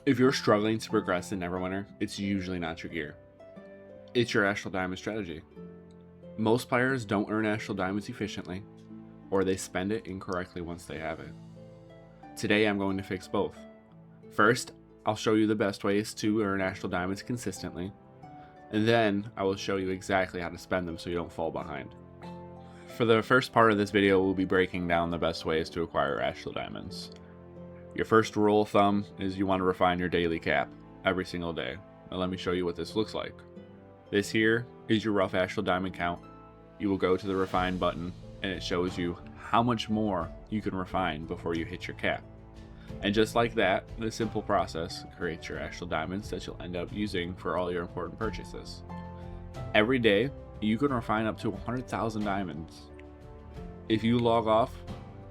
If you're struggling to progress in Neverwinter, it's usually not your gear. It's your Astral Diamond strategy. Most players don't earn Astral Diamonds efficiently, or they spend it incorrectly once they have it. Today I'm going to fix both. First, I'll show you the best ways to earn Astral Diamonds consistently, and then I will show you exactly how to spend them so you don't fall behind. For the first part of this video, we'll be breaking down the best ways to acquire Astral Diamonds. Your first rule of thumb is you want to refine your daily cap every single day. Now let me show you what this looks like. This here is your rough Astral Diamond count. You will go to the refine button and it shows you how much more you can refine before you hit your cap. And just like that, this simple process creates your Astral Diamonds that you'll end up using for all your important purchases. Every day, you can refine up to 100,000 diamonds. If you log off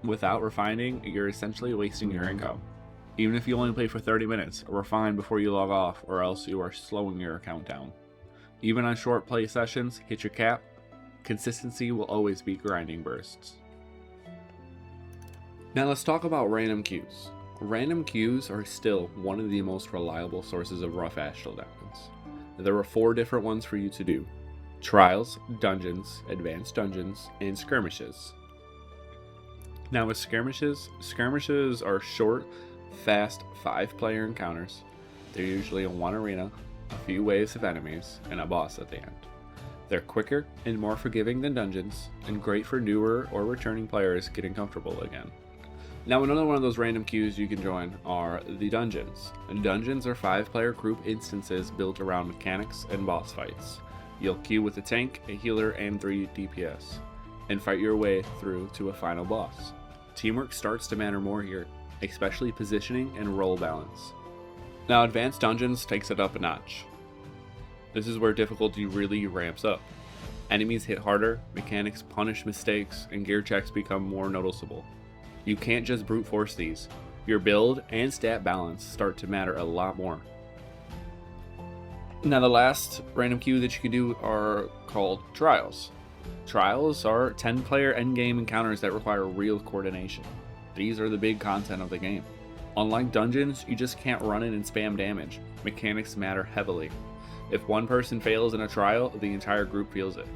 without refining, you're essentially wasting your income. Even if you only play for 30 minutes, refine before you log off, or else you are slowing your account down. Even on short play sessions, hit your cap. Consistency will always beat grinding bursts. Now let's talk about random queues. Random queues are still one of the most reliable sources of rough Astral Diamonds. There are 4 different ones for you to do: trials, dungeons, advanced dungeons, and skirmishes. Now with skirmishes are short, fast 5-player encounters. They're usually in one arena, a few waves of enemies, and a boss at the end. They're quicker and more forgiving than dungeons, and great for newer or returning players getting comfortable again. Now another one of those random queues you can join are the dungeons. And dungeons are 5-player group instances built around mechanics and boss fights. You'll queue with a tank, a healer, and 3 DPS, and fight your way through to a final boss. Teamwork starts to matter more here, especially positioning and role balance. Now advanced dungeons takes it up a notch. This is where difficulty really ramps up. Enemies hit harder, mechanics punish mistakes, and gear checks become more noticeable. You can't just brute force these. Your build and stat balance start to matter a lot more. Now the last random queue that you can do are called trials. Trials are 10-player endgame encounters that require real coordination. These are the big content of the game. Unlike dungeons, you just can't run in and spam damage. Mechanics matter heavily. If one person fails in a trial, the entire group feels it.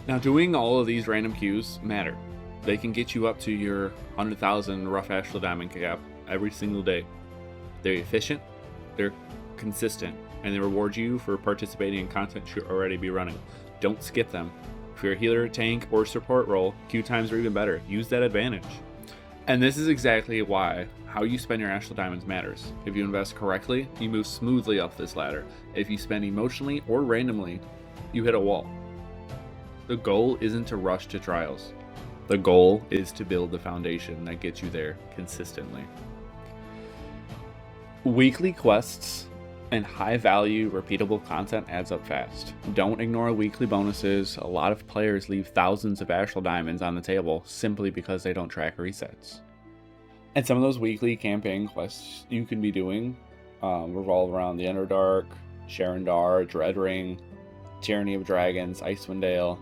Now doing all of these random queues matter. They can get you up to your 100,000 rough Astral Diamond cap every single day. They're efficient, they're consistent, and they reward you for participating in content you should already be running. Don't skip them. If you're a healer, tank, or support role, queue times are even better. Use that advantage. And this is exactly why how you spend your Astral Diamonds matters. If you invest correctly, you move smoothly up this ladder. If you spend emotionally or randomly, you hit a wall. The goal isn't to rush to trials. The goal is to build the foundation that gets you there consistently. Weekly quests and high-value, repeatable content adds up fast. Don't ignore weekly bonuses. A lot of players leave thousands of Astral Diamonds on the table simply because they don't track resets. And some of those weekly campaign quests you can be doing revolve around the Underdark, Sharendar, Dreadring, Tyranny of Dragons, Icewind Dale.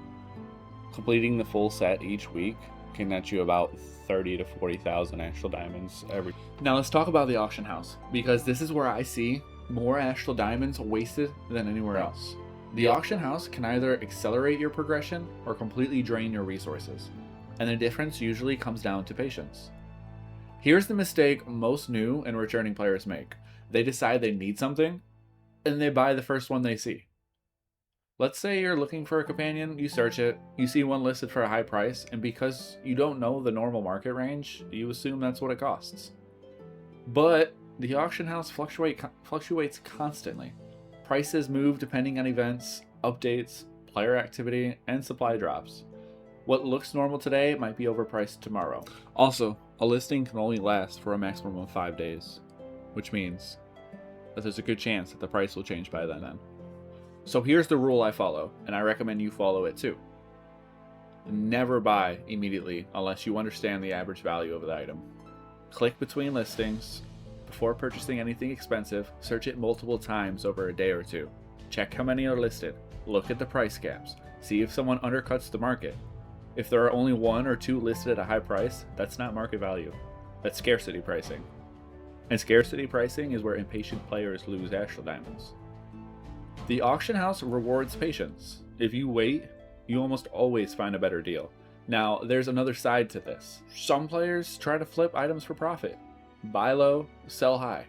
Completing the full set each week can net you about 30 to 40,000 Astral Diamonds every. Now let's talk about the auction house, because this is where I see more Astral Diamonds wasted than anywhere else. The auction house can either accelerate your progression or completely drain your resources, and the difference usually comes down to patience. Here's the mistake most new and returning players make. They decide they need something, and they buy the first one they see. Let's say you're looking for a companion, you search it, you see one listed for a high price, and because you don't know the normal market range, you assume that's what it costs. But the auction house fluctuates constantly. Prices move depending on events, updates, player activity, and supply drops. What looks normal today might be overpriced tomorrow. Also, a listing can only last for a maximum of 5 days, which means that there's a good chance that the price will change by then. So here's the rule I follow, and I recommend you follow it too. Never buy immediately unless you understand the average value of the item. Click between listings. Before purchasing anything expensive, search it multiple times over a day or two. Check how many are listed. Look at the price gaps. See if someone undercuts the market. If there are only 1 or 2 listed at a high price, that's not market value. That's scarcity pricing. And scarcity pricing is where impatient players lose Astral Diamonds. The auction house rewards patience. If you wait, you almost always find a better deal. Now, there's another side to this. Some players try to flip items for profit. Buy low, sell high.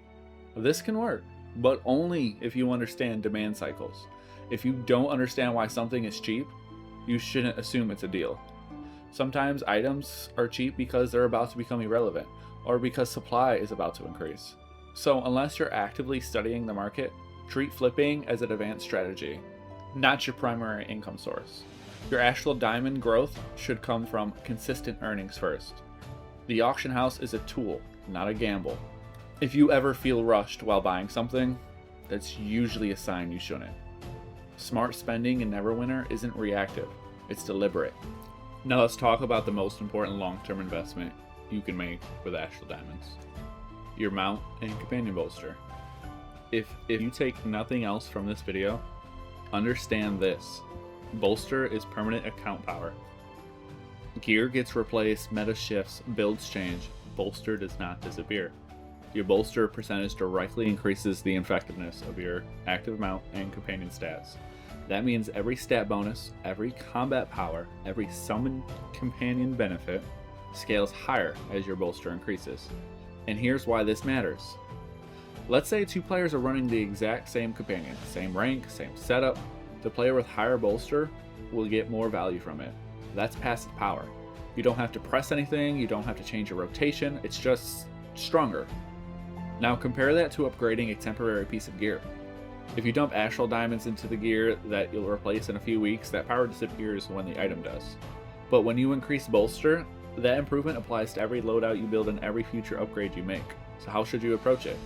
This can work, but only if you understand demand cycles. If you don't understand why something is cheap, you shouldn't assume it's a deal. Sometimes items are cheap because they're about to become irrelevant, or because supply is about to increase. So unless you're actively studying the market, treat flipping as an advanced strategy, not your primary income source. Your Astral Diamond growth should come from consistent earnings first. The auction house is a tool, not a gamble. If you ever feel rushed while buying something, that's usually a sign you shouldn't. Smart spending in Neverwinter isn't reactive, it's deliberate. Now let's talk about the most important long-term investment you can make with Astral Diamonds. Your mount and companion bolster. If you take nothing else from this video, understand this. Bolster is permanent account power. Gear gets replaced, meta shifts, builds change, bolster does not disappear. Your bolster percentage directly increases the effectiveness of your active mount and companion stats. That means every stat bonus, every combat power, every summoned companion benefit scales higher as your bolster increases. And here's why this matters. Let's say two players are running the exact same companion, same rank, same setup. The player with higher bolster will get more value from it. That's passive power. You don't have to press anything, you don't have to change your rotation, it's just stronger. Now compare that to upgrading a temporary piece of gear. If you dump Astral Diamonds into the gear that you'll replace in a few weeks, that power disappears when the item does. But when you increase bolster, that improvement applies to every loadout you build and every future upgrade you make. So how should you approach it?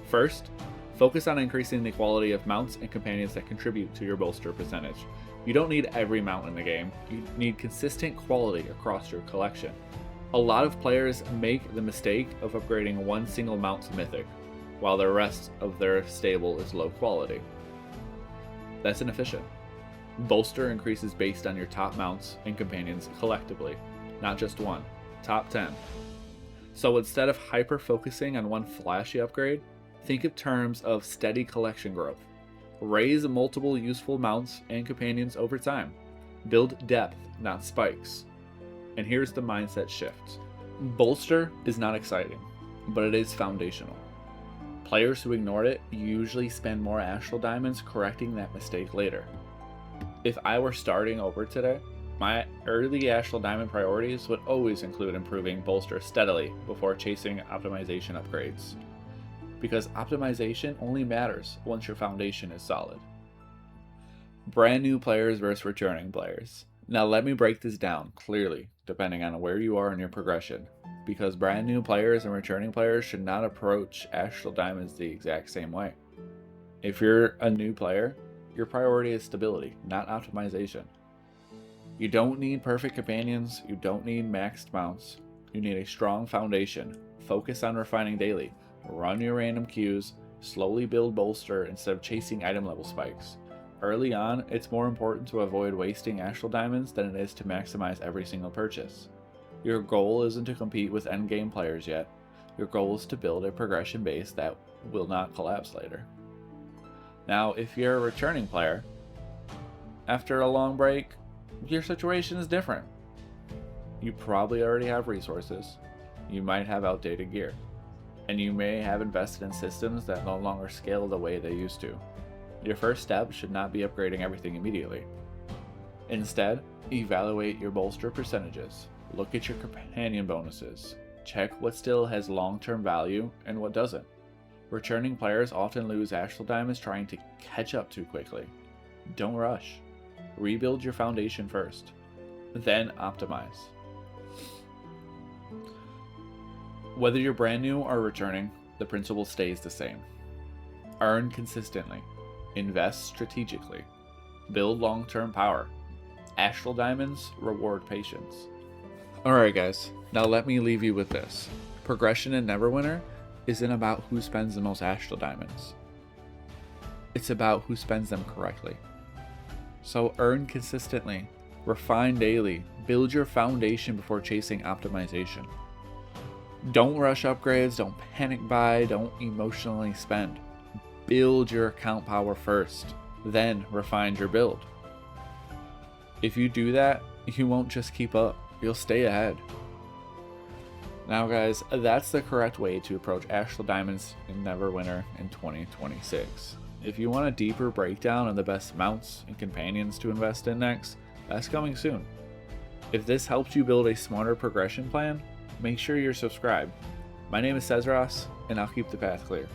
First, focus on increasing the quality of mounts and companions that contribute to your bolster percentage. You don't need every mount in the game, you need consistent quality across your collection. A lot of players make the mistake of upgrading one single mount to mythic, while the rest of their stable is low quality. That's inefficient. Bolster increases based on your top mounts and companions collectively, not just one, top 10. So instead of hyper-focusing on one flashy upgrade, think in terms of steady collection growth. Raise multiple useful mounts and companions over time. Build depth, not spikes. And here's the mindset shift. Bolster is not exciting, but it is foundational. Players who ignore it usually spend more Astral Diamonds correcting that mistake later. If I were starting over today, my early Astral Diamond priorities would always include improving bolster steadily before chasing optimization upgrades. Because optimization only matters once your foundation is solid. Brand new players versus returning players. Now let me break this down clearly, depending on where you are in your progression. Because brand new players and returning players should not approach Astral Diamonds the exact same way. If you're a new player, your priority is stability, not optimization. You don't need perfect companions, you don't need maxed mounts, you need a strong foundation. Focus on refining daily, run your random queues, slowly build bolster instead of chasing item level spikes. Early on, it's more important to avoid wasting Astral Diamonds than it is to maximize every single purchase. Your goal isn't to compete with endgame players yet. Your goal is to build a progression base that will not collapse later. Now, if you're a returning player, after a long break, your situation is different. You probably already have resources, you might have outdated gear, and you may have invested in systems that no longer scale the way they used to. Your first step should not be upgrading everything immediately. Instead, evaluate your bolster percentages. Look at your companion bonuses. Check what still has long-term value and what doesn't. Returning players often lose Astral Diamonds trying to catch up too quickly. Don't rush. Rebuild your foundation first, then optimize. Whether you're brand new or returning, the principle stays the same. Earn consistently. Invest strategically. Build long-term power. Astral Diamonds reward patience. Alright guys, now let me leave you with this. Progression in Neverwinter isn't about who spends the most Astral Diamonds. It's about who spends them correctly. So earn consistently, refine daily, build your foundation before chasing optimization. Don't rush upgrades, don't panic buy, don't emotionally spend. Build your account power first, then refine your build. If you do that, you won't just keep up, you'll stay ahead. Now guys, that's the correct way to approach Astral Diamonds in Neverwinter in 2026. If you want a deeper breakdown of the best mounts and companions to invest in next, that's coming soon. If this helps you build a smarter progression plan, make sure you're subscribed. My name is Cesros, and I'll keep the path clear.